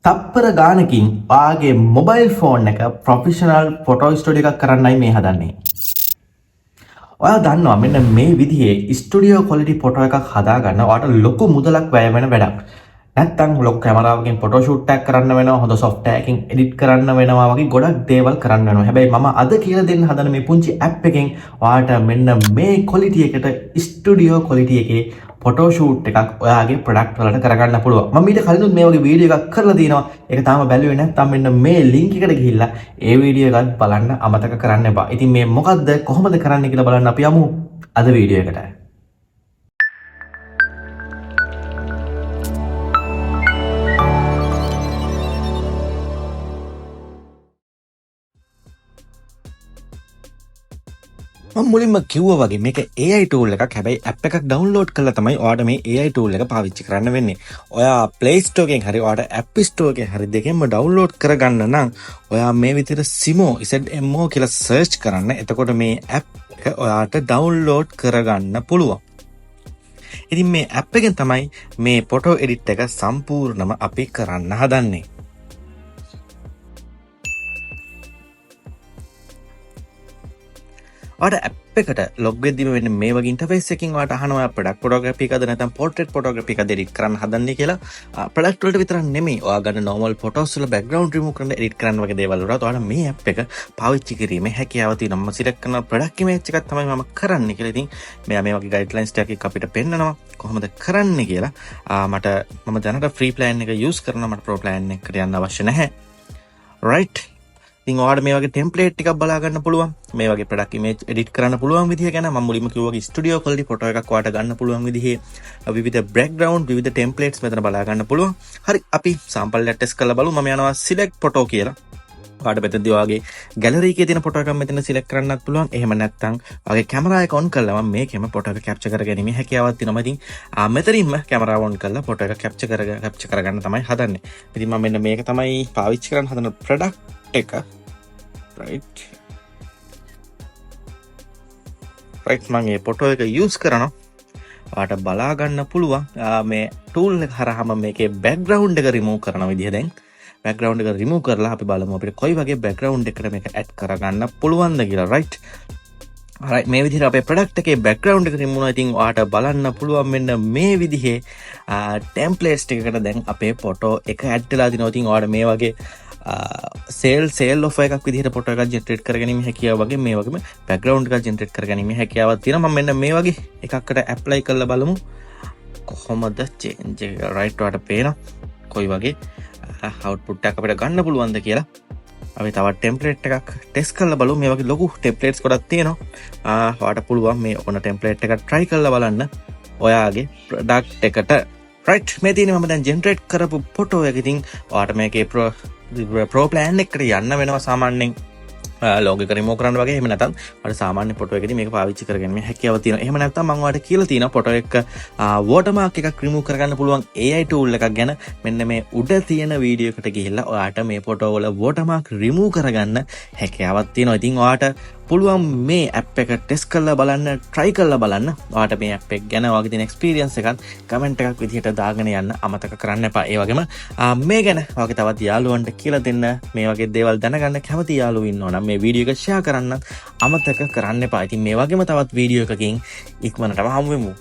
තප්පර ගානකින් ඔයාගේ mobile phone එක ප්‍රොෆෙෂනල් ෆොටෝ ස්ටුඩියෝ එකක් කරන්නයි මේ හදන්නේ. ඔයා දන්නවා මෙන්න මේ විදිහේ ස්ටුඩියෝ ක්වොලිටි ෆොටෝ එකක් හදාගන්න ඔයාට ලොකු මුදලක් වැය වෙන වැඩක්. නැත්තම් ලොකු කැමරාවකින් ෆොටෝෂූට් එකක් කරන්න වෙනවා, හොඳ සොෆ්ට්වෙයාර් එකකින් එඩිට් කරන්න වෙනවා වගේ ගොඩක් දේවල් කරන්න වෙනවා. හැබැයි මම අද කියලා දෙන්න හදන මේ පුංචි ඇප් එකෙන් ඔයාට මෙන්න මේ ක්වොලිටි එකට ස්ටුඩියෝ ක්වොලිටි එකේ ෆොටෝෂූට් එකක් ඔයාගේ ප්‍රොඩක්ට් වලට කරගන්න පුළුවන්. මම ඊට කලිනුත් මේ වගේ වීඩියෝ එකක් කරලා තියෙනවා. ඒක තාම බැලුවේ නැත්නම් මෙන්න මේ ලින්ක් එකට ගිහිල්ලා ඒ වීඩියෝ එකත් බලන්න අමතක කරන්න එපා. ඉතින් මේ මොකද්ද කොහොමද කරන්න කියලා බලන්න අපි යමු අද වීඩියෝ එකට. මම මුලින්ම කිව්වා වගේ මේක AI tool එකක්. හැබැයි app එකක් download කරලා තමයි ඔයාට මේ AI tool එක පාවිච්චි කරන්න වෙන්නේ. ඔයා Play Store එකෙන් හරි ඔයාට App Store එකෙන් හරි දෙකෙන්ම download කරගන්න නම් ඔයා මේ විදිහට ZMO කියලා search කරන්න. එතකොට මේ app එක ඔයාට download කරගන්න පුළුවන්. ඉතින් මේ app එකෙන් තමයි මේ photo edit එක සම්පූර්ණම අපි කරන්න හදන්නේ. ඔයාට app එකට log වෙද්දිම වෙන්නේ මේ වගේ ඉන්ටර්ෆේස් එකකින් ඔයාට අහනවා product photography එකද නැත්නම් portrait photography එකද edit කරන්න හදන්නේ කියලා. product වලට විතරක් නෙමෙයි ඔයා ගන්න normal photos වල background remove කරන්න edit කරන්න වගේ දේවල් වලට ඔයාලා මේ app එක පාවිච්චි කිරීමේ හැකියාව තියෙනවා. මම select කරන product image එකක් තමයි මම කරන්නේ කියලා. ඉතින් මෙයා මේ වගේ guidelines ටිකක් අපිට පෙන්නනවා කොහොමද කරන්නේ කියලා. මම දැනට free plan එක use කරනවා. මට pro plan එකකට යන්න අවශ්‍ය නැහැ. right. ඉතින් ඔයාලට මේ වගේ ටෙම්ප්ලේට් ටිකක් බලා ගන්න පුළුවන්. මේ වගේ product image edit කරන්න පුළුවන් විදිහ ගැන මම මුලින්ම කිව්වා වගේ studio quality photo එකක් ඔයාලට ගන්න පුළුවන් විදිහේ විවිධ background විවිධ templates මෙතන බලා ගන්න පුළුවන්. හරි අපි sample එක test කරලා බලමු. මම යනවා select photo කියලා. ඔයාලට මෙතනදී ඔයාගේ gallery එකේ තියෙන photo එකක් මෙතන select කරන්නත් පුළුවන්. එහෙම නැත්නම් ඔයාගේ camera එක on කරලා මම මේකෙම photo එක capture කරගැනීමේ හැකියාවක් තියෙනවා. ඉතින් මෙතනින්ම camera on කරලා photo එක capture කරගන්න තමයි හදන්නේ. ඉතින් මම මෙන්න මේක තමයි පාවිච්චි කරන්න හදන product එක. right මම මේ ෆොටෝ එක යූස් කරනවා. ඔයාලට බලා ගන්න පුළුවන් මේ ටූල් එක හරහාම මේකේ බෑග්ග්‍රවුන්ඩ් එක රිමූව් කරන විදිහ. දැන් බෑග්ග්‍රවුන්ඩ් එක රිමූව් කරලා අපි බලමු අපිට කොයි වගේ බෑග්ග්‍රවුන්ඩ් එකකට මේක ඇඩ් කරගන්න පුළුවන්ද කියලා. right මේ විදිහට අපේ ප්‍රොඩක්ට් එකේ බෑග්ග්‍රවුන්ඩ් එක රිමූව් වුණා. ඉතින් ඔයාලට බලන්න පුළුවන් මෙන්න මේ විදිහේ ටෙම්ප්ලේට්ස් එකකට දැන් අපේ ෆොටෝ එක ඇඩ් වෙලා තිනවා. ඉතින් ඔයාලට මේ වගේ සේල් ඔෆර් එකක් විදිහට ෆොටෝ එකක් ජෙනරේට් කරගැනීමේ හැකියාව වගේ මේ වගේම බෑග්ග්‍රවුන්ඩ් එකක් ජෙනරේට් කරගැනීමේ හැකියාවක් තියෙනවා. මම මෙන්න මේ වගේ එකකට ඇප්ලයි කරලා බලමු කොහොමද චේන්ජ් එක. රයිට් ඔයාලට පේනවා කොයි වගේ අවුට්පුට් එකක් අපිට ගන්න පුළුවන්ද කියලා. අපි තවත් ටෙම්ප්ලේට් එකක් ටෙස්ට් කරලා බලමු. මේ වගේ ලොකු ටෙම්ප්ලේට්ස් ගොඩක් තියෙනවා. ඔයාලට පුළුවන් මේ ඕන ටෙම්ප්ලේට් එකක් try කරලා බලන්න ඔයාගේ ප්‍රොඩක්ට් එකට. right මේ තියෙන්නේ මම දැන් ජෙනරේට් කරපු ෆොටෝ එක. ඉතින් ඔයාලට මේකේ pro plan එකට යන්න වෙනවා සාමාන්‍යයෙන් ලෝගෝ එක රිමූව් කරන්න වගේ. එහෙම නැත්නම් ඔයාලට සාමාන්‍ය ෆොටෝ එකදී මේක පාවිච්චි කරගන්න මේ හැකියාව තියෙනවා. එහෙම නැත්නම් මම ඔයාලට කියලා තියෙනවා ෆොටෝ එක watermark එකක් රිමූව් කරගන්න පුළුවන් AI tool එකක් ගැන. මෙන්න මේ උඩ තියෙන වීඩියෝ එකට ගිහිල්ලා ඔයාලට මේ ෆොටෝ වල watermark රිමූව් කරගන්න හැකියාවක් තියෙනවා. ඉතින් ඔයාලට පුළුවන් මේ app එක ටෙස්ට් කරලා බලන්න, try කරලා බලන්න. ඔයාලට මේ app එක ගැන ඔයාගේ තියෙන experience එකත් comment එකක් විදිහට දාගෙන යන්න අමතක කරන්න එපා. ඒ වගේම මේ ගැන ඔයාගේ තවත් යාළුවන්ට කියලා දෙන්න. මේ වගේ දේවල් දැනගන්න කැමති යාළුවෝ ඉන්නවා නම් මේ වීඩියෝ එක share කරන්න අමතක කරන්න එපා. ඉතින් මේ වගේම තවත් වීඩියෝ එකකින් ඉක්මනටම හමු වෙමු.